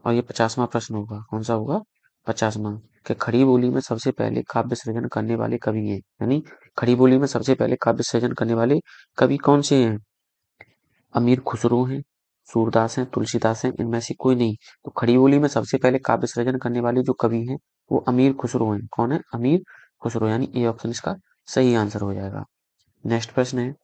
और ये 50वां प्रश्न होगा। कौन सा होगा? 50वां। कि खड़ी बोली में सबसे पहले काव्य सृजन करने वाले कवि हैं, यानी खड़ी बोली में सबसे पहले काव्य सृजन करने वाले कवि कौन से हैं? अमीर खुसरो हैं, सूरदास हैं, तुलसीदास हैं, इनमें से कोई नहीं। तो खड़ी बोली में सबसे पहले काव्य सृजन करने वाले जो कवि हैं वो अमीर खुसरो हैं। कौन है? अमीर खुसरो, यानी ए ऑप्शन इसका सही आंसर हो जाएगा। नेक्स्ट प्रश्न है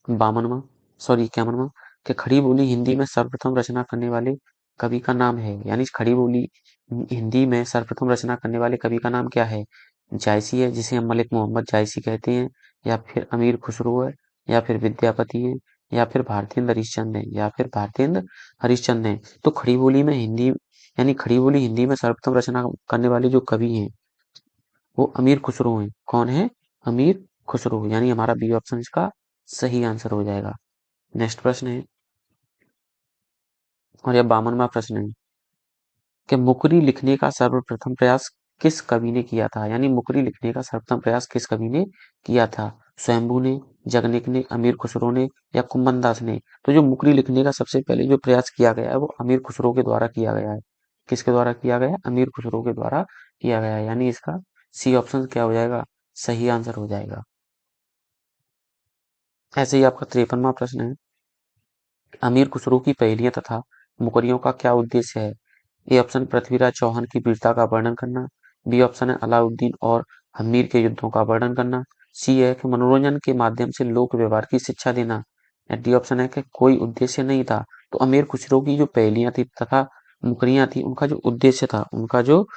52वां, सॉरी 51वां, कि खड़ी बोली हिंदी में सर्वप्रथम रचना करने वाले कवि का नाम है, यानी खड़ी बोली हिंदी में सर्वप्रथम रचना करने वाले कवि का नाम क्या है? जायसी है, जिसे हम मलिक मोहम्मद जायसी कहते हैं, या फिर अमीर खुसरो है, या फिर विद्यापति है, या फिर भारतेंद्र हरिश्चंद्र है, या फिर भारतेंद्र हरिश्चंद्र है। तो खड़ी बोली में हिंदी, यानी खड़ी बोली हिंदी में सर्वप्रथम रचना करने वाले जो कवि हैं वो अमीर खुसरो हैं। कौन है? अमीर खुसरो, यानी हमारा बी ऑप्शन इसका सही आंसर हो जाएगा। नेक्स्ट प्रश्न है, और यह 52वां प्रश्न है, कि मुकरी लिखने का सर्वप्रथम प्रयास किस कवि ने किया था? यानी मुकरी लिखने का सर्वप्रथम प्रयास किस कवि ने किया था? स्वयंभू ने, जगनिक ने, अमीर खुसरो ने, या कुंभन दास ने? तो जो मुकरी लिखने का सबसे पहले जो प्रयास किया गया है वो अमीर खुसरो के द्वारा किया गया है। किसके द्वारा किया गया है? अमीर खुसरो के द्वारा किया गया है, यानी इसका सी ऑप्शन क्या हो जाएगा? सही आंसर हो जाएगा। ऐसे ही आपका 53वां प्रश्न है, अमीर खुसरो की पहेलियां तथा मुकरियों का क्या उद्देश्य है? ए ऑप्शन पृथ्वीराज चौहान की वीरता का वर्णन करना, बी ऑप्शन है अलाउद्दीन और हम्मीर के युद्धों का वर्णन करना, सी है कि मनोरंजन के माध्यम से लोक व्यवहार की शिक्षा देना, या डी ऑप्शन है कि कोई उद्देश्य नहीं था। तो अमीर खुसरो की जो पहेलियां थी तथा मुकरियां थी उनका जो उद्देश्य था, उनका जो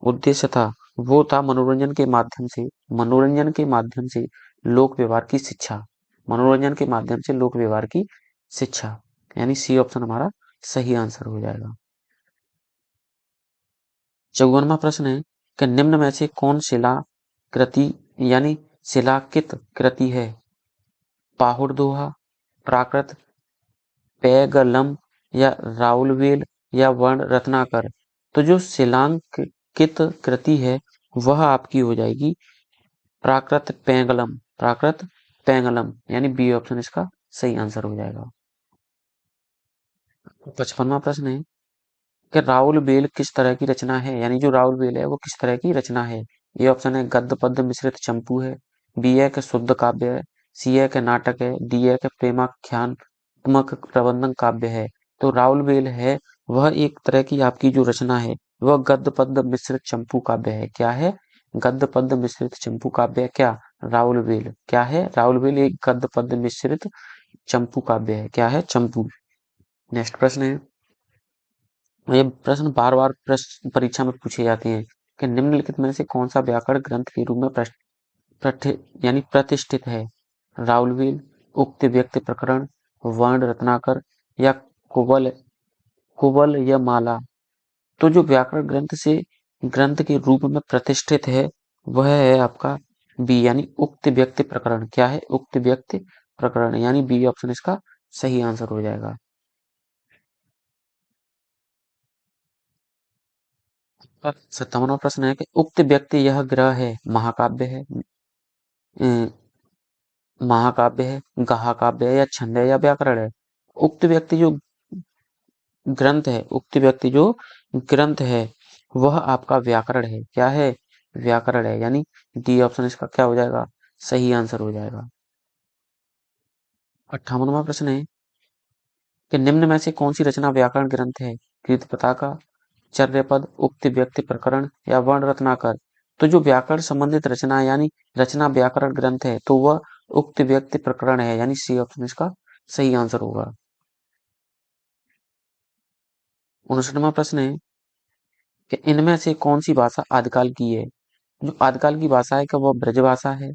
उद्देश्य था वो था मनोरंजन के माध्यम से लोक व्यवहार की शिक्षा, मनोरंजन के माध्यम से लोक व्यवहार की शिक्षा, यानी सी ऑप्शन हमारा सही आंसर हो जाएगा। 54वां प्रश्न है कि निम्न में से कौन शिला कृति, यानी शिलाकित कृति है? पाहुड़ दोहा, प्राकृत, पैगलम, या राउलवेल, या वर्ण रत्नाकर? तो जो शिलांकित कृति है वह आपकी हो जाएगी प्राकृत पैंगलम, यानी बी ऑप्शन इसका सही आंसर हो जाएगा। 55वां प्रश्न है कि राउल बेल किस तरह की रचना है? यानी जो राउल बेल है वो किस तरह की रचना है? ये ऑप्शन है गद्य पद्य मिश्रित चंपू है, बी है कि शुद्ध काव्य है, सी है कि नाटक है, डी है कि प्रेमाख्यानात्मक प्रबंधन काव्य है। तो राउल बेल है वह एक तरह की आपकी जो रचना है वह गद्य पद्य मिश्रित चंपू काव्य है। क्या है? गद्य पद्य मिश्रित चंपू काव्य है। क्या? राउल बेल क्या है? राउल बेल एक गद्य पद्य मिश्रित चंपू काव्य है। क्या है? चंपू। नेक्स्ट प्रश्न है, ये प्रश्न बार बार प्रश्न परीक्षा में पूछे जाते हैं कि निम्नलिखित में से कौन सा व्याकरण ग्रंथ के रूप में यानी प्रतिष्ठित है? राउलवेल, उक्त व्यक्ति प्रकरण, वर्ण रत्नाकर, या कुबल कुबल या माला? तो जो व्याकरण ग्रंथ के रूप में प्रतिष्ठित है वह है आपका बी, यानी उक्त व्यक्ति प्रकरण। क्या है? उक्त व्यक्ति प्रकरण, यानी बी ऑप्शन इसका सही आंसर हो जाएगा। 57वां प्रश्न है कि उक्त व्यक्ति यह ग्रह है, महाकाव्य है, अ, महाकाव्य है, गहाकाव्य है, या छंद है, या व्याकरण है? उक्त व्यक्ति जो उक्त व्यक्ति जो ग्रंथ है वह आपका व्याकरण है। क्या है? व्याकरण है, यानी डी ऑप्शन इसका क्या हो जाएगा? सही आंसर हो जाएगा। 58वां प्रश्न है कि निम्न में से कौन सी रचना व्याकरण ग्रंथ है? कृतपताका, चर्यापद, उक्त व्यक्ति प्रकरण, या वर्ण रत्नाकर? तो जो व्याकरण संबंधित रचना है, यानी रचना व्याकरण ग्रंथ है तो वह उक्त व्यक्ति प्रकरण है, यानी सी ऑप्शन इसका सही आंसर होगा। 59वां प्रश्न है कि इनमें से कौन सी भाषा आदिकाल की है? जो आदिकाल की भाषा है क्या वह ब्रज भाषा है,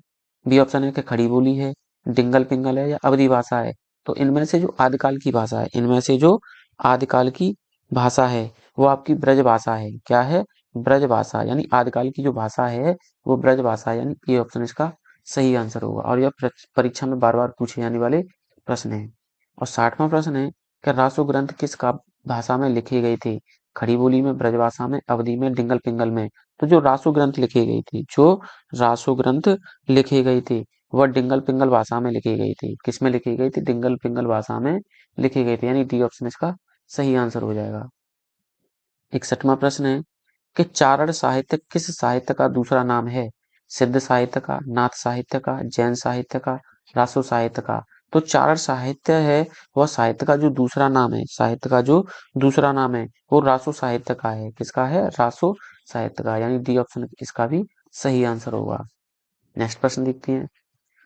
बी ऑप्शन है कि खड़ी बोली है, डिंगल पिंगल है, या अवधि भाषा है? तो इनमें से जो आदिकाल की भाषा है, इनमें से जो आदिकाल की भाषा है वो आपकी ब्रज भाषा है। क्या है? ब्रज भाषा, यानी आदिकाल की जो भाषा है वो ब्रज भाषा है, यानी ये ऑप्शन इसका सही आंसर होगा। और यह परीक्षा में बार बार पूछे जाने वाले प्रश्न है। और 60वां प्रश्न है कि रासो ग्रंथ किस का भाषा में लिखे गए थे? खड़ी बोली में, ब्रजभाषा में, अवधि में, डिंगल पिंगल में? तो जो रासो ग्रंथ लिखे गए थे वह डिंगल पिंगल भाषा में लिखी गई थी। किस में लिखी गई थी? डिंगल पिंगल भाषा में लिखी गई थी, यानी डी ऑप्शन इसका सही आंसर हो जाएगा। 61वां प्रश्न है कि चारण साहित्य किस साहित्य का दूसरा नाम है? सिद्ध साहित्य का, नाथ साहित्य का, जैन साहित्य का, रासो साहित्य का। तो चारण साहित्य है वह साहित्य का जो दूसरा नाम है, साहित्य का जो दूसरा नाम है वो रासो साहित्य का है। किसका है? रासो साहित्य का, यानी डी ऑप्शन इसका भी सही आंसर होगा। नेक्स्ट प्रश्न देखते हैं,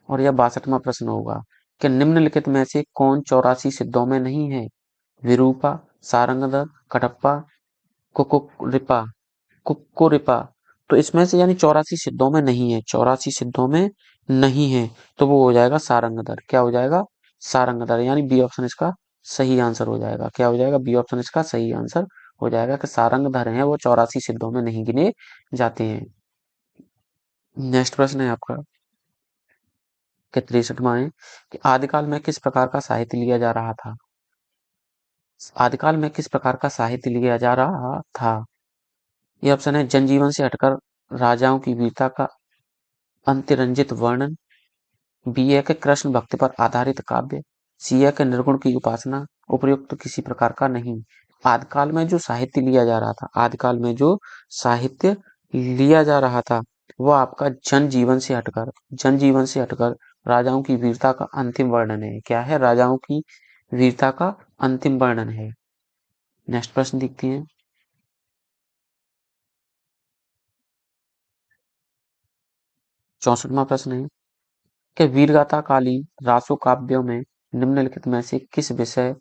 और यह 62वां प्रश्न होगा कि निम्नलिखित में से कौन 84 सिद्धों में नहीं है? विरूपा, सारंगधर, कटप्पा, कुकुरिपा, कुक्कुरिपा। तो इसमें से यानी 84 सिद्धों में नहीं है, 84 सिद्धों में नहीं है, तो वो हो जाएगा सारंगधर। क्या हो जाएगा? सारंगधर, यानी बी ऑप्शन इसका सही आंसर हो जाएगा। क्या हो जाएगा? बी ऑप्शन इसका सही आंसर हो जाएगा कि सारंगधर है वो 84 सिद्धों में नहीं गिने जाते हैं। नेक्स्ट प्रश्न है आपका कि 63वां है कि आदिकाल में किस प्रकार का साहित्य लिया जा रहा था? आदिकाल में किस प्रकार का साहित्य लिया जा रहा था? ये ऑप्शन है जनजीवन से हटकर राजाओं की वीरता का अंतिरंजित वर्णन, बी है कि कृष्ण भक्ति पर आधारित काव्य, सी है कि निर्गुण की उपासना, उपयुक्त किसी प्रकार का नहीं। आदिकाल में जो साहित्य लिया जा रहा था, आदिकाल में जो साहित्य लिया जा रहा था वो आपका जनजीवन से हटकर राजाओं की वीरता का अंतिम वर्णन है। क्या है? राजाओं की वीरता का अंतिम वर्णन है। नेक्स्ट प्रश्न देखते हैं, 64वां प्रश्न है कि वीरगाथा कालीन रासो काव्यों में निम्नलिखित में से किस विषय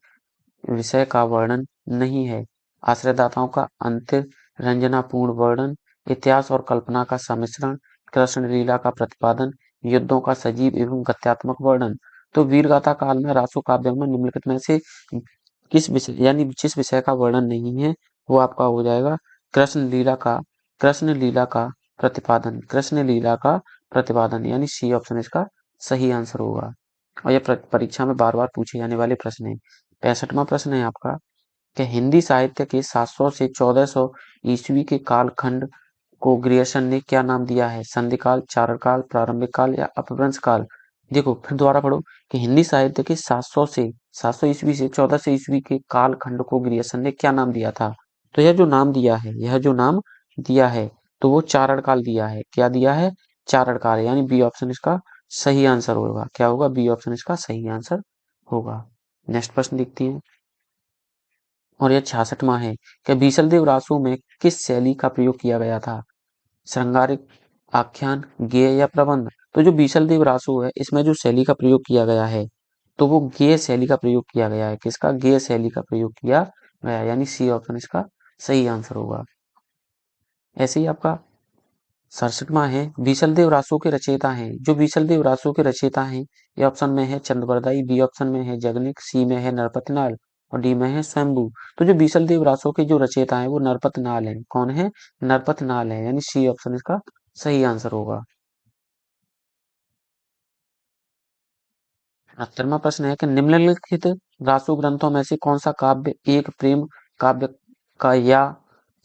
विषय का वर्णन नहीं है? आश्रयदाताओं का अंतर रंजनापूर्ण वर्णन, इतिहास और कल्पना का सम्मिश्रण, कृष्ण लीला का प्रतिपादन, युद्धों का सजीव एवं गत्यात्मक वर्णन। तो वीरगाथा काल में रासो काव्यों में निम्नलिखित में से किस विषय यानी जिस विषय का वर्णन नहीं है वो आपका हो जाएगा कृष्ण लीला का प्रतिपादन, कृष्ण लीला का प्रतिपादन, यानी सी ऑप्शन इसका सही आंसर होगा। और यह परीक्षा में बार बार पूछे जाने वाले प्रश्न है। 65वां प्रश्न है आपका कि हिंदी साहित्य के 700 से 1400 ईस्वी के कालखंड को ग्रियर्सन ने क्या नाम दिया है? संधिकाल, चारणकाल, प्रारंभिक काल या अपभ्रंश काल? देखो फिर दोबारा पढ़ो कि हिंदी साहित्य के 700 ईस्वी से 1400 ईस्वी के कालखंड को ग्रियर्सन ने क्या नाम दिया था? तो यह जो नाम दिया है तो वो चारणकाल दिया है। क्या दिया है? चारणकाल, यानी बी ऑप्शन इसका सही आंसर होगा। क्या होगा? बी ऑप्शन इसका सही आंसर होगा। नेक्स्ट प्रश्न देखते हैं, और यह 66वां है कि बीसलदेव रासो में किस शैली का प्रयोग किया गया था? श्रृंगारिक, आख्यान, गेय या प्रबंध? तो जो बीसलदेव रासो है इसमें जो शैली का प्रयोग किया गया है तो वो गेय शैली का प्रयोग किया गया है। किसका? गेय शैली का प्रयोग किया गया है, यानी सी ऑप्शन इसका सही आंसर होगा। ऐसे ही आपका 67वां है बीसलदेव रासो के रचयिता हैं। जो बीसलदेव रासो के रचयिता हैं ये ऑप्शन में है चंद्रबरदाई, बी ऑप्शन में है जगनिक, सी में है नरपतनाल और डी में है स्वयंभू। तो जो बीसलदेव रासो के जो रचयिता हैं वो नरपतनाल हैं। कौन है? नरपतनाल है, यानी सी ऑप्शन इसका सही आंसर होगा। 78वां प्रश्न है कि निम्नलिखित रासो ग्रंथों में से कौन सा काव्य एक प्रेम काव्य का या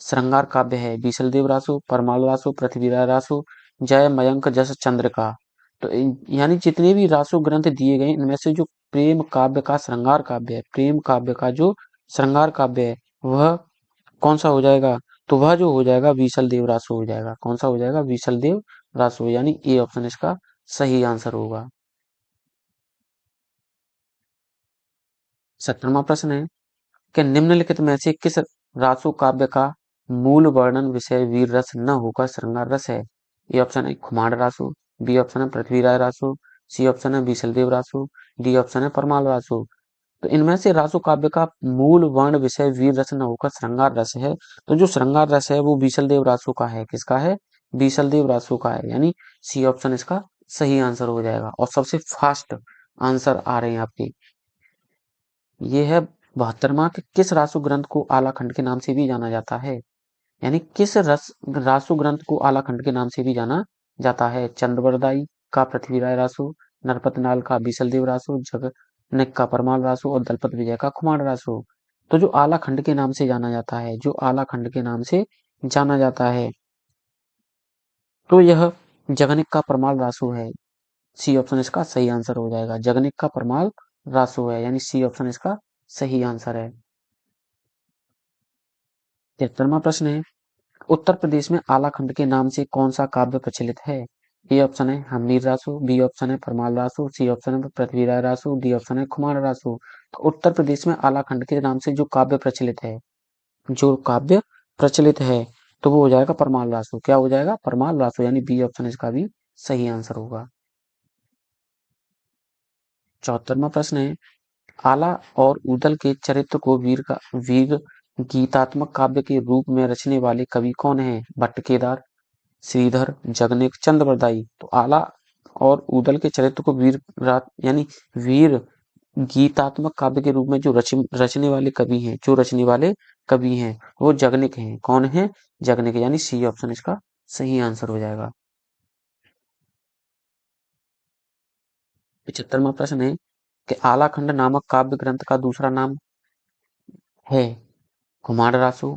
श्रृंगार काव्य है? बीसलदेव रासो, परमाल रासो, पृथ्वीराज रासो, जय मयंक जस चंद्र का। तो यानी जितने भी रासो ग्रंथ दिए गए इनमें से जो प्रेम काव्य का श्रृंगार काव्य है, प्रेम काव्य का जो श्रृंगार काव्य है वह कौन सा हो जाएगा? तो वह जो हो जाएगा बीसलदेव रासो हो जाएगा। कौन सा हो जाएगा? बीसलदेव रासो, यानी ए ऑप्शन इसका सही आंसर होगा। 70वां प्रश्न है कि निम्नलिखित में से किस रासो काव्य का मूल वर्णन विषय वीर रस न होकर श्रृंगार रस है? ए ऑप्शन है खुमार रासो, बी ऑप्शन है पृथ्वीराज रासो, सी ऑप्शन है बीसलदेव रासो, डी ऑप्शन है परमाल रासो। तो इनमें से रासो काव्य का मूल वर्ण विषय वीर रस न होकर श्रृंगार रस है। तो जो श्रृंगार रस है वो बीसलदेव रासो का है। किसका है? बीसलदेव रासो का है, यानी सी ऑप्शन इसका सही आंसर हो जाएगा। और सबसे फास्ट आंसर आ रहे हैं आपके, ये है 72वां कि किस रासो ग्रंथ को आला खंड के नाम से भी जाना जाता है? यानी किस रासो ग्रंथ को आला खंड के नाम से भी जाना जाता है? चंद्रबरदाई का पृथ्वीराज रासो, नरपतनाल का बीसलदेव रासो, जगनिक का परमाल रासो और दलपत विजय का खुमार रासो। तो जो आला खंड के नाम से जाना जाता है, जो आला खंड के नाम से जाना जाता है तो यह जगनिक का परमाल रासो है। सी ऑप्शन इसका सही आंसर हो जाएगा। जगनिक का परमाल रासो है, यानी सी ऑप्शन इसका सही आंसर है। 73वां प्रश्न है, उत्तर प्रदेश में आलाखंड के नाम से कौन सा काव्य प्रचलित है? ए ऑप्शन है हम्मीर रासो, बी ऑप्शन है परमाल रासो, सी ऑप्शन है पृथ्वीराज रासो, डी ऑप्शन है खुमान रासो। तो उत्तर प्रदेश में आलाखंड के नाम से जो काव्य प्रचलित है, जो काव्य प्रचलित है, तो वो हो जाएगा परमाल रासो। क्या हो जाएगा? परमाल रासो, यानी बी ऑप्शन इसका भी सही आंसर होगा। 74वां प्रश्न है, आला और ऊदल के चरित्र को वीर गीतात्मक काव्य के रूप में रचने वाले कवि कौन है? भट्ट केदार, श्रीधर, जगनिक, चंद्रबरदाई। तो आला और ऊदल के चरित्र को यानी वीर गीतात्मक काव्य के रूप में जो रचने वाले कवि हैं, वो जगनिक हैं। कौन है? जगनिक, यानी सी ऑप्शन इसका सही आंसर हो जाएगा। 75वां प्रश्न है कि आलाखंड नामक काव्य ग्रंथ का दूसरा नाम है कुमार रासो,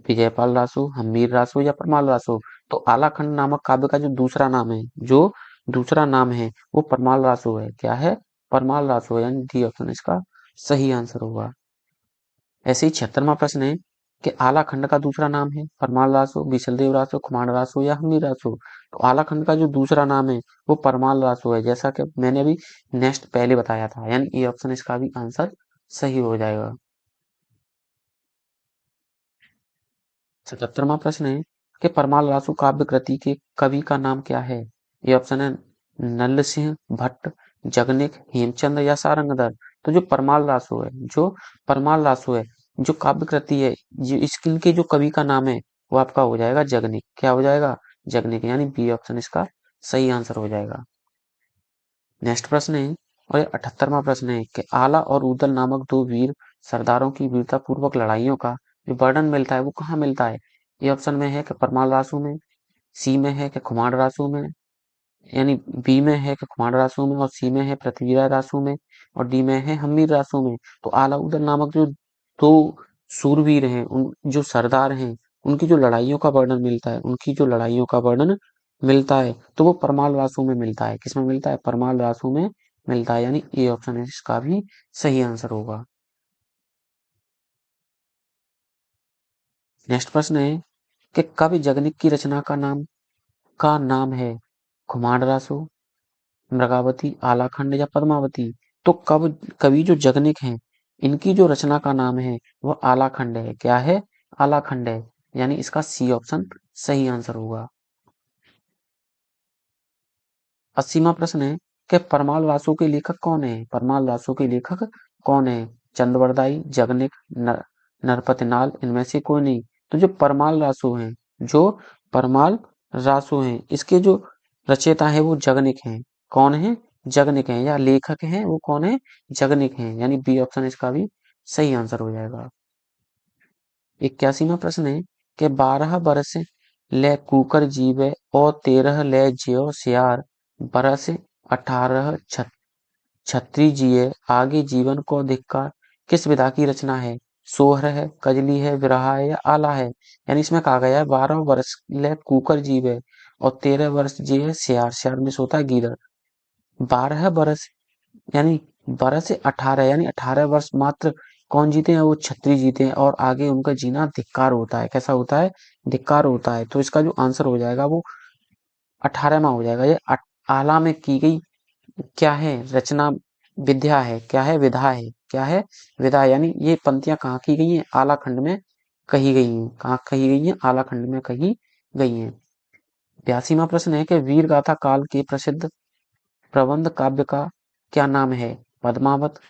विजयपाल रासो, हम्मीर रासो या परमाल रासो। तो आलाखंड नामक काव्य का जो दूसरा नाम है वो परमाल रासो है। क्या है? परमाल रासो, यानी डी ऑप्शन इसका सही आंसर होगा। ऐसे ही 76वां प्रश्न है कि आलाखंड का दूसरा नाम है परमाल रासो, विशलदेव रासो, खुमान रासो या हम्मीर रासो। तो आलाखंड का जो दूसरा नाम है वो परमाल रासो है, जैसा कि मैंने अभी नेक्स्ट पहले बताया था, यानी ए ऑप्शन इसका भी आंसर सही हो जाएगा। 77वां प्रश्न है कि परमाल रासो काव्य कृति के कवि का नाम क्या है? ये ऑप्शन है नल्ल सिंह भट्ट, जगनिक, हेमचंद या सारंगधर। तो जो परमाल रासो है, जो काव्य कृति है, इसके जो कवि का नाम है वो आपका हो जाएगा जगनिक। क्या हो जाएगा? जगनिक, यानी बी ऑप्शन इसका सही आंसर हो जाएगा। नेक्स्ट प्रश्न है, और 78वां प्रश्न है कि आला और ऊदल नामक दो वीर सरदारों की वीरता पूर्वक लड़ाइयों का जो वर्णन मिलता है वो कहाँ मिलता है? ये ऑप्शन में है कि परमाल रासू में, सी में है कि खुमार रासू में, यानी बी में है कि खुमार रासू में, और सी में है पृथ्वीराज रासू में, और डी में है हम्मीर रासू में। तो आला ऊदल नामक जो दो सूरवीर हैं, उन जो सरदार हैं, उनकी जो लड़ाइयों का वर्णन मिलता है, तो वो परमाल रासू में मिलता है। किसमें मिलता है? परमाल रासू में मिलता है, यानी ए ऑप्शन इसका भी सही आंसर होगा। नेक्स्ट प्रश्न है कि कवि जगनिक की रचना का नाम है खुमार रासो, मृगावती, आलाखंड या पद्मावती। तो कवि जो जगनिक हैं, इनकी जो रचना का नाम है वह आलाखंड है। क्या है? आलाखंड है, यानी इसका सी ऑप्शन सही आंसर होगा। 80वां प्रश्न है कि परमाल रासो के लेखक कौन है? परमाल रासो के लेखक कौन है? चंद्रवरदाई, जगनिक, नरपतनाल, इनमें से कोई नहीं। तो जो परमाल रासो हैं, इसके जो रचयिता है वो जगनिक हैं। कौन है? जगनिक हैं, या लेखक हैं वो कौन है? जगनिक हैं, यानी बी ऑप्शन इसका भी सही आंसर हो जाएगा। 81वां प्रश्न है कि 12 बरस ले कुकर जीवे और 13 ले ज्यो सियार बरस 18 छत्री जिए आगे जीवन को धिक्कार किस विधा की रचना है? सोहर है, कजली है, विरहा है या आला है? यानी इसमें कहा गया है 12 वर्ष ले कुकर जीवे और 13 वर्ष जिए सियार। सियार में सोता है गीदड़। 12 बरस यानी 12 से 18, यानी 18 वर्ष मात्र कौन जीते हैं? वो छत्री जीते हैं, और आगे उनका जीना धिक्कार होता है। कैसा होता है? धिक्कार होता है। तो इसका जो आंसर हो जाएगा वो 18वां हो जाएगा। ये आला में की गई क्या है? रचना विद्या है। क्या है? विधा है। क्या है? विधा, यानी ये पंक्तियां कहाँ की गई हैं? आला खंड में कही गई हैं। कहाँ कही गई हैं? आला खंड में कही गई हैं। 82वां प्रश्न है कि वीर गाथा काल के प्रसिद्ध प्रबंध काव्य का क्या नाम है? पद्मावत,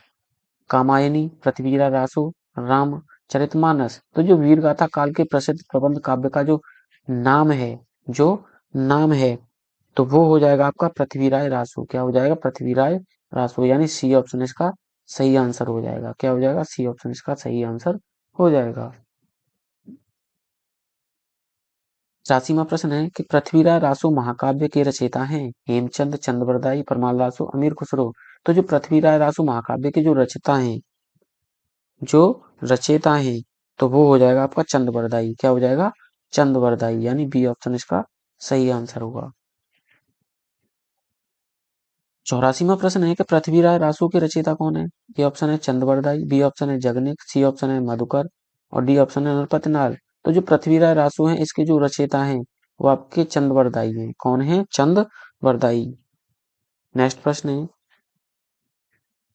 कामायनी, पृथ्वीराज रासो, रामचरितमानस। तो जो वीर गाथा काल के प्रसिद्ध प्रबंध काव्य का जो नाम है, तो वो हो जाएगा आपका पृथ्वीराज रासो। क्या हो जाएगा? पृथ्वीराज रासो, यानी सी ऑप्शन इसका सही आंसर हो जाएगा। क्या हो जाएगा? सी ऑप्शन इसका सही आंसर हो जाएगा। 84वां प्रश्न है कि पृथ्वीराज रासो महाकाव्य के रचयिता हैं हेमचंद, चंद्रबरदाई, परमाल रासो, अमीर खुसरो। तो जो पृथ्वीराज रासो महाकाव्य के जो रचयिता हैं, तो वो हो जाएगा आपका चंद्रबरदाई। क्या हो जाएगा? चंद्रबरदाई, यानी बी ऑप्शन इसका सही आंसर होगा। 84वां प्रश्न है कि पृथ्वीराज रासो के रचयिता कौन है? ए ऑप्शन है चंद्रबरदाई, बी ऑप्शन है जगनिक, सी ऑप्शन है मधुकर और डी ऑप्शन है नरपतनाल। तो जो पृथ्वीराज रासो हैं इसके जो रचयिता हैं वो आपके चंद्रबरदाई हैं। कौन है? चंद्रबरदाई। नेक्स्ट प्रश्न है,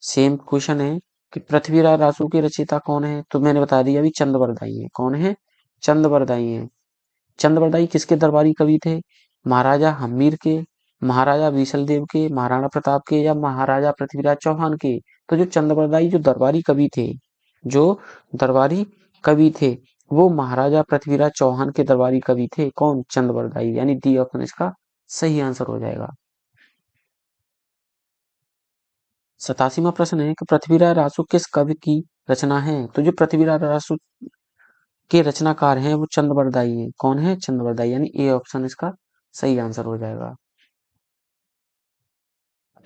सेम क्वेश्चन है कि पृथ्वीराज रासो के रचयिता कौन है? तो मैंने बता दिया अभी चंद्रबरदाई है। कौन है? चंद्रबरदाई है। चंद्रबरदाई किसके दरबारी कवि थे? महाराजा हम्मीर के, महाराजा बीसलदेव के, महाराणा प्रताप के या महाराजा पृथ्वीराज चौहान के? तो जो चंद्रबरदाई जो दरबारी कवि थे, जो दरबारी कवि थे वो महाराजा पृथ्वीराज चौहान के दरबारी कवि थे। कौन? चंद्रबरदाई। यानी डी ऑप्शन इसका सही आंसर हो जाएगा। 87वां प्रश्न है कि पृथ्वीराज रासो किस कवि की रचना है? तो जो पृथ्वीराज रासो के रचनाकार हैं वो चंद्रबरदाई हैं। कौन है? चंद्रबरदाई। यानी ए ऑप्शन इसका सही आंसर हो जाएगा।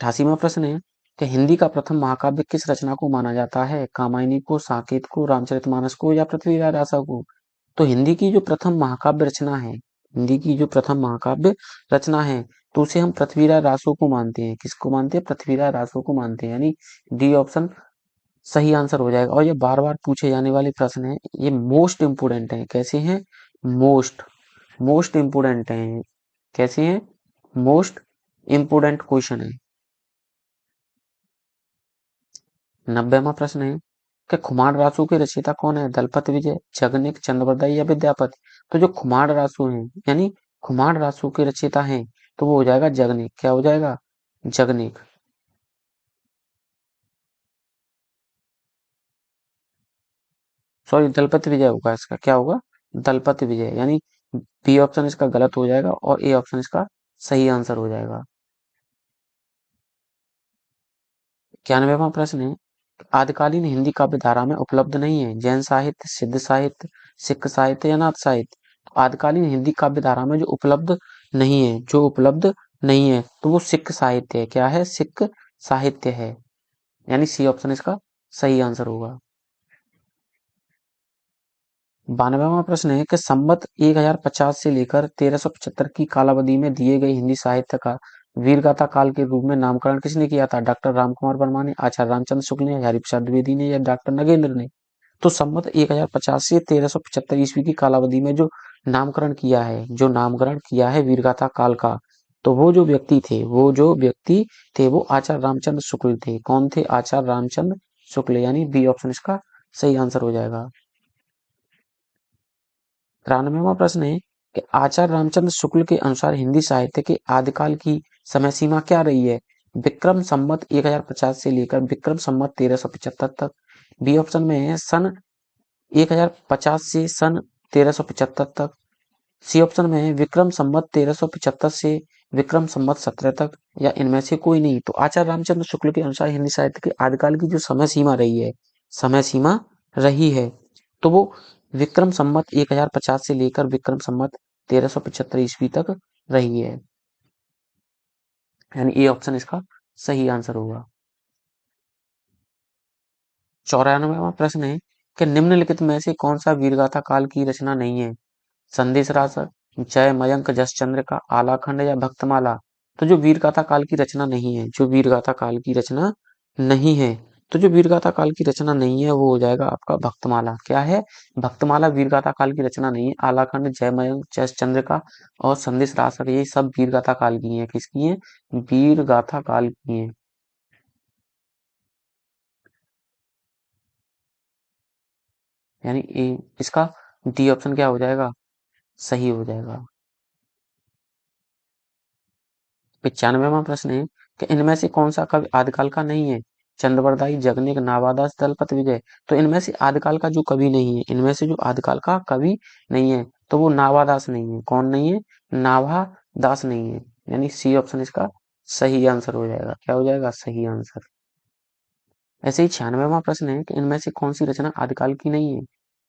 88वां प्रश्न है कि हिंदी का प्रथम महाकाव्य किस रचना को माना जाता है? कामायनी को, साकेत को, रामचरितमानस को या पृथ्वीराज रासो को? तो हिंदी की जो प्रथम महाकाव्य रचना है, हिंदी की जो प्रथम महाकाव्य रचना है तो उसे हम पृथ्वीराज रासो को मानते हैं। किसको मानते हैं? पृथ्वीराज रासो को मानते हैं। यानी डी ऑप्शन सही आंसर हो जाएगा। और ये बार बार पूछे जाने वाले प्रश्न है, ये मोस्ट इंपोर्टेंट है। कैसे हैं? मोस्ट मोस्ट इंपोर्टेंट है। कैसे हैं? मोस्ट इंपोर्टेंट क्वेश्चन है। 90वां प्रश्न है कि खुमार रासो के रचयिता कौन है? दलपत विजय, जगनिक, चंद्रबरदाई या विद्यापति? तो जो खुमार रासो हैं यानी खुमार रासो के रचयिता हैं तो वो हो जाएगा जगनिक। क्या हो जाएगा? जगनिक। सॉरी, दलपत विजय होगा इसका। क्या होगा? दलपत विजय। यानी बी ऑप्शन इसका गलत हो जाएगा और ए ऑप्शन इसका सही आंसर हो जाएगा। 91वां प्रश्न है, आदिकालीन हिंदी काव्य धारा में उपलब्ध नहीं है। जैन साहित्य, सिद्ध साहित्य, सिख साहित्य या नाथ साहित्य? तो आदिकालीन हिंदी काव्य धारा में जो उपलब्ध नहीं है, जो उपलब्ध नहीं है तो वो सिख साहित्य है। क्या है? सिख साहित्य है। यानी सी ऑप्शन इसका सही आंसर होगा। 92वां प्रश्न है कि संवत 1050 से लेकर 1375 की कालावधि में दिए गए हिंदी साहित्य का वीरगाथा काल के रूप में नामकरण किसने किया था? डॉक्टर रामकुमार वर्मा ने, आचार्य रामचंद्र शुक्ल ने, हरिप्रसाद द्विवेदी ने या डॉक्टर नगेंद्र ने? तो संवत 1050 से 1375 ईस्वी की कालावधि में जो नामकरण किया है, जो नामकरण किया है वीरगाथा काल का, तो वो जो व्यक्ति थे, वो जो व्यक्ति थे वो आचार्य रामचंद्र शुक्ल थे। कौन थे? आचार्य रामचंद्र शुक्ल। यानी बी ऑप्शन इसका सही आंसर हो जाएगा। 93वां प्रश्न है कि आचार्य रामचंद्र शुक्ल के अनुसार हिंदी साहित्य के आदिकाल की समय सीमा क्या रही है? विक्रम संवत 1050 से लेकर विक्रम संवत 1375 तक। बी ऑप्शन में है सन 1050 से सन 1375 तक। सी ऑप्शन में है विक्रम संवत 1375 से विक्रम संवत 17 तक या इनमें से कोई नहीं। तो आचार्य रामचंद्र शुक्ल के अनुसार हिंदी साहित्य के आदिकाल की जो समय सीमा रही है, समय सीमा रही है तो वो विक्रम संवत 1050 से लेकर विक्रम संवत 1375 ईस्वी तक रही है। यानी ए ऑप्शन इसका सही आंसर होगा। 94वां प्रश्न है कि निम्नलिखित में से कौन सा वीरगाथा काल की रचना नहीं है? संदेश रासर, जय मयंक जस चंद्र का, आलाखंड या भक्तमाला? तो जो वीरगाथा काल की रचना नहीं है, जो वीरगाथा काल की रचना नहीं है, तो जो वीरगाथा काल की रचना नहीं है वो हो जाएगा आपका भक्तमाला। क्या है? भक्तमाला वीरगाथा काल की रचना नहीं है। आलाखंड, जय मयंक जस चंद्र का और संदेश रासर ये सब वीरगाथा काल की हैं। किसकी हैं? वीरगाथा काल की हैं। यानी ए इसका डी ऑप्शन क्या हो जाएगा? सही हो जाएगा। 95वां प्रश्न है कि इनमें से कौन सा कवि आदिकाल का नहीं है? चंद्रबरदाई, जगनिक, नावादास, दलपत विजय? तो इनमें से आदिकाल का जो कवि नहीं है, इनमें से जो आदिकाल का कवि नहीं है तो वो नावादास नहीं है। कौन नहीं है? नाभा दास नहीं है। यानी सी ऑप्शन इसका सही आंसर हो जाएगा। क्या हो जाएगा? सही आंसर। ऐसे ही 96वां प्रश्न है कि इनमें से कौन सी रचना आदिकाल की नहीं है?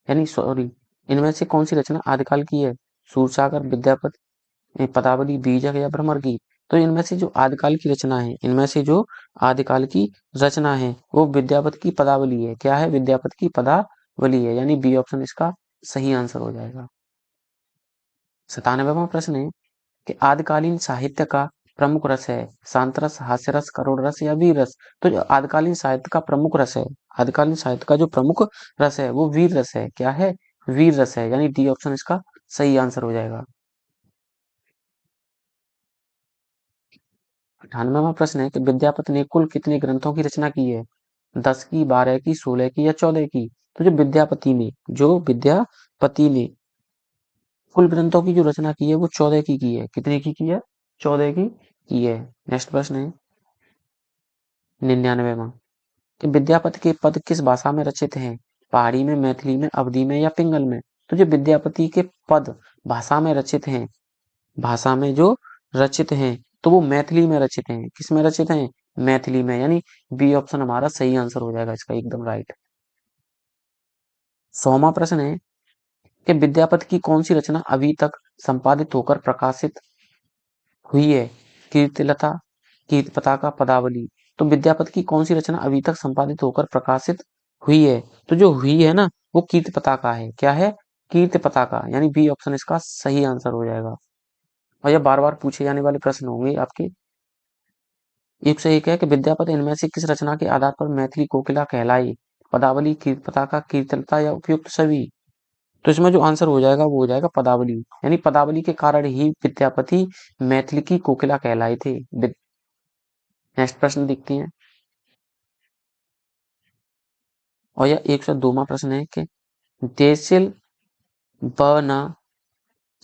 यानी सॉरी, इनमें से कौन सी रचना आदिकाल की है? सूरसागर, विद्यापति, पदावली, बीजक या भ्रमर गीत? तो इनमें से जो आदिकाल की रचना है, इनमें से जो आदिकाल की रचना है वो विद्यापति की पदावली है। क्या है? विद्यापति की पदावली है। यानी बी ऑप्शन इसका सही आंसर हो जाएगा। 97वां प्रश्न है कि आदिकालीन साहित्य का प्रमुख रस है? शांत रस, हास्य रस, करुण रस या वीर रस? तो जो आदिकालीन साहित्य का प्रमुख रस है, आदिकालीन साहित्य का जो प्रमुख रस है वो वीर रस है। क्या है? वीर रस है, यानी डी ऑप्शन इसका सही आंसर हो जाएगा। 98वां प्रश्न है कि विद्यापति ने कुल कितने ग्रंथों की रचना की है? 10 की, 12 की, 16 की या 14 की? तो जो विद्यापति ने कुल ग्रंथों की जो रचना की है वो 14 की है। कितने की है? 14 की है। नेक्स्ट प्रश्न है 99वां कि विद्यापति के पद किस भाषा में रचित हैं? पहाड़ी में, मैथिली में, अवधी में या पिंगल में? तो जो विद्यापति के पद भाषा में रचित हैं, भाषा में जो रचित हैं, तो वो मैथिली में रचित हैं। किस में रचित हैं? मैथिली में, यानी बी ऑप्शन हमारा सही आंसर हो जाएगा इसका, एकदम राइट। 100वां प्रश्न है कि विद्यापति की कौन सी रचना अभी तक संपादित होकर प्रकाशित हुई है? कीर्तिलता, कीर्ति पताका, पदावली? तो विद्यापति की कौन सी रचना अभी तक संपादित होकर प्रकाशित हुई है? तो जो हुई है ना, वो कीर्ति पताका है। क्या है? कीर्ति पताका, यानी बी ऑप्शन इसका सही आंसर हो जाएगा। और यह बार बार पूछे जाने वाले प्रश्न होंगे आपके। एक से एक है कि विद्यापति इनमें से किस रचना के आधार पर मैथिली कोकिला कहलाई? पदावली, कीर्ति पताका, कीर्तनता या उपयुक्त सभी? तो इसमें जो आंसर हो जाएगा वो हो जाएगा पदावली, यानी पदावली के कारण ही विद्यापति मैथिली की कोकिला कहलाए थे। नेक्स्ट प्रश्न देखते हैं। और यह 102वां प्रश्न है कि देसिल ब न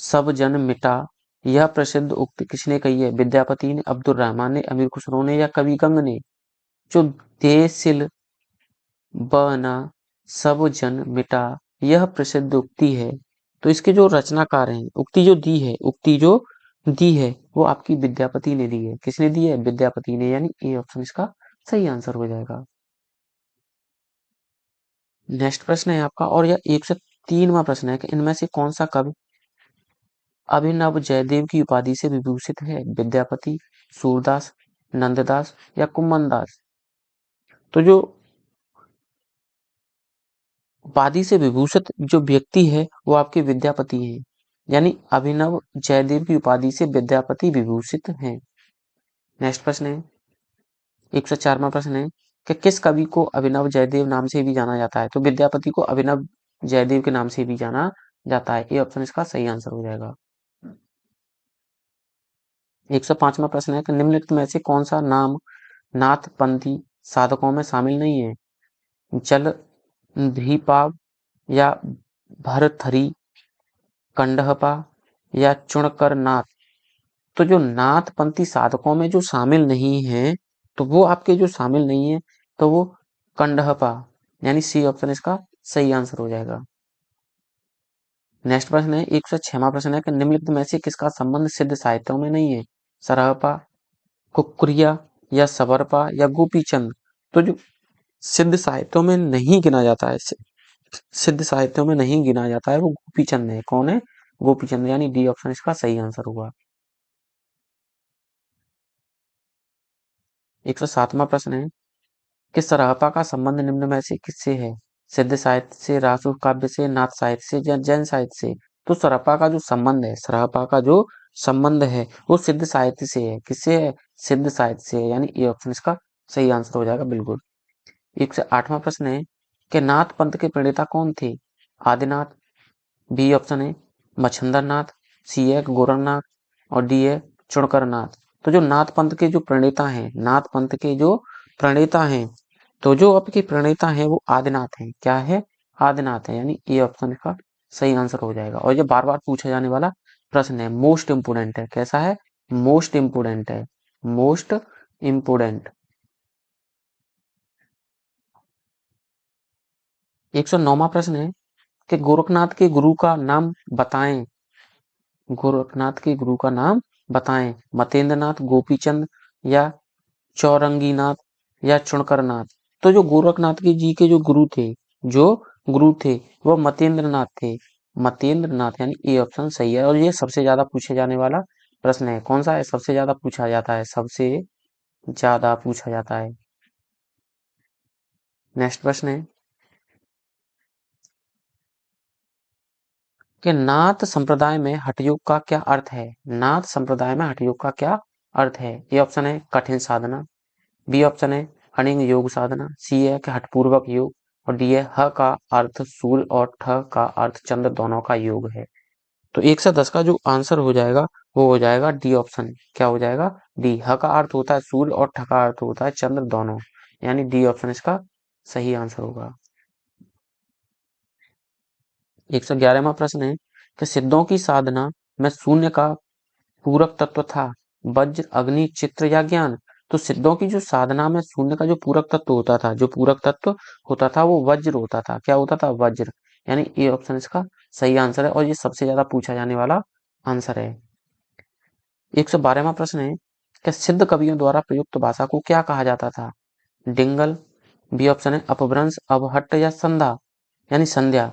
सब जन मिटा, यह प्रसिद्ध उक्ति किसने कही है? विद्यापति ने, अब्दुल रहमान ने, अमीर खुसरो ने या कवि गंग ने? जो देसिल ब न सब जन मिटा, यह प्रसिद्ध उक्ति है, तो इसके जो रचनाकार हैं, उक्ति जो दी है वो आपकी विद्यापति ने दी है। किसने दी है? विद्यापति ने, यानी ए ऑप्शन इसका सही आंसर हो जाएगा। नेक्स्ट प्रश्न है आपका, और यह 103वां प्रश्न है कि इनमें से कौन सा कवि अभिनव जयदेव की उपाधि से विभूषित है? विद्यापति, सूरदास, नंददास या कुम्मन दास? तो जो उपाधि से विभूषित जो व्यक्ति है वो आपके विद्यापति हैं, यानी अभिनव जयदेव की उपाधि से विद्यापति विभूषित हैं। नेक्स्ट प्रश्न है 104वां प्रश्न है कि किस कवि को अभिनव जयदेव नाम से भी जाना जाता है? तो विद्यापति को अभिनव जयदेव के नाम से भी जाना जाता है। ये ऑप्शन इसका सही आंसर हो जाएगा। 105वां प्रश्न है कि निम्नलिखित में से कौन सा नाम नाथपंथी साधकों में शामिल नहीं है? जल धीपाव या भरथरी, कंडहपा या चुणकर नाथ? तो जो नाथपंथी साधकों में जो शामिल नहीं है, तो वो आपके जो शामिल नहीं है, तो वो कंडहपा, यानी सी ऑप्शन इसका सही आंसर हो जाएगा। नेक्स्ट प्रश्न है 106वां प्रश्न है कि निम्नलिखित में से किसका संबंध सिद्ध साहित्यों में नहीं है? सरहपा, कुकुरिया या सबरपा या गोपीचंद? तो जो सिद्ध साहित्यों में नहीं गिना जाता है, सिद्ध साहित्यों में नहीं गिना जाता है, वो गोपीचंद है। कौन है? गोपीचंद, यानी डी ऑप्शन इसका सही आंसर होगा। 107वां प्रश्न है कि सरहपा का संबंध निम्न में से किससे है? सिद्ध साहित्य से, रासु काव्य से, नाथ साहित्य से या जैन साहित्य से? तो सरहपा का जो संबंध है वो सिद्ध साहित्य से है। किससे है? सिद्ध साहित्य से है, यानी ए ऑप्शन इसका सही आंसर हो जाएगा बिल्कुल। 108वां प्रश्न है कि नाथ पंथ के प्रणेता कौन थे? आदिनाथ, बी ऑप्शन है मच्छिंद्र नाथ, सी है गोरखनाथ और डी है चुणकर नाथ? तो जो नाथ पंथ के जो प्रणेता हैं, नाथ पंथ के जो प्रणेता हैं, तो जो आपके प्रणेता हैं वो आदिनाथ हैं। क्या है? आदिनाथ है, यानी ए ऑप्शन का सही आंसर हो जाएगा। और ये बार बार पूछा जाने वाला प्रश्न है, मोस्ट इंपोर्टेंट है। कैसा है? मोस्ट इंपोर्टेंट है, मोस्ट इंपोर्टेंट। 109वां प्रश्न है कि गोरखनाथ के गुरु का नाम बताएं। गोरखनाथ के गुरु का नाम बताएं। मतेंद्रनाथ, गोपीचंद या चौरंगीनाथ या चुणकरनाथ? तो जो गोरखनाथ के जी के जो गुरु थे वो मतेंद्रनाथ थे। मतेंद्रनाथ, यानी ए ऑप्शन सही है। और ये सबसे ज्यादा पूछे जाने वाला प्रश्न है। कौन सा है? सबसे ज्यादा पूछा जाता है, सबसे ज्यादा पूछा जाता है। नेक्स्ट प्रश्न है कि नाथ संप्रदाय में हठयोग का क्या अर्थ है? नाथ संप्रदाय में हठयोग का क्या अर्थ है? ए ऑप्शन है कठिन साधना, बी ऑप्शन है अनिंग योग साधना, सी है कि हठपूर्वक योग और डी है ह का अर्थ सूर्य और ठ का अर्थ चंद्र दोनों का योग है। तो 1 से 10 का जो आंसर हो जाएगा वो हो जाएगा डी ऑप्शन। क्या हो जाएगा? डी। ह का अर्थ होता है सूर्य और ठ का अर्थ होता है चंद्र दोनों, यानी डी ऑप्शन इसका सही आंसर होगा। 111वां प्रश्न है कि सिद्धों की साधना में शून्य का पूरक तत्व था वज्र, अग्नि, चित्र या ज्ञान। तो सिद्धों की जो साधना में शून्य का जो पूरक तत्व होता था, जो पूरक तत्व होता था वो वज्र होता था। क्या होता था? वज्र। यानी ए ऑप्शन इसका सही आंसर है और ये सबसे ज्यादा पूछा जाने वाला आंसर है। 112वां प्रश्न है कि सिद्ध कवियों द्वारा प्रयुक्त भाषा को क्या कहा जाता था? डिंगल, बी ऑप्शन है अपभ्रंश, अवहट्ट या संध्या, यानी संध्या।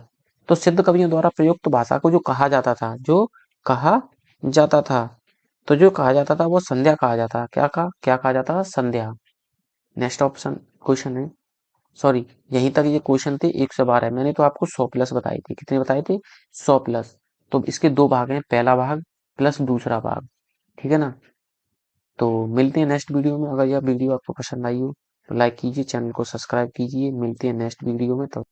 तो सिद्ध कवियों द्वारा प्रयुक्त भाषा को जो कहा जाता था, कहा जाता था तो जो कहा जाता था वो संध्या कहा जाता। क्या कहा जाता? संध्या। नेक्स्ट ऑप्शन क्वेश्चन है, सॉरी यहीं तक ये क्वेश्चन थे 112। मैंने तो आपको 100 प्लस बताई थी। कितने बताए थे? 100 प्लस। तो इसके दो भाग हैं, पहला भाग प्लस दूसरा भाग। ठीक है ना? तो मिलते हैं नेक्स्ट वीडियो में। अगर यह वीडियो आपको पसंद आई हो तो लाइक कीजिए, चैनल को सब्सक्राइब कीजिए। मिलते हैं नेक्स्ट वीडियो में। तो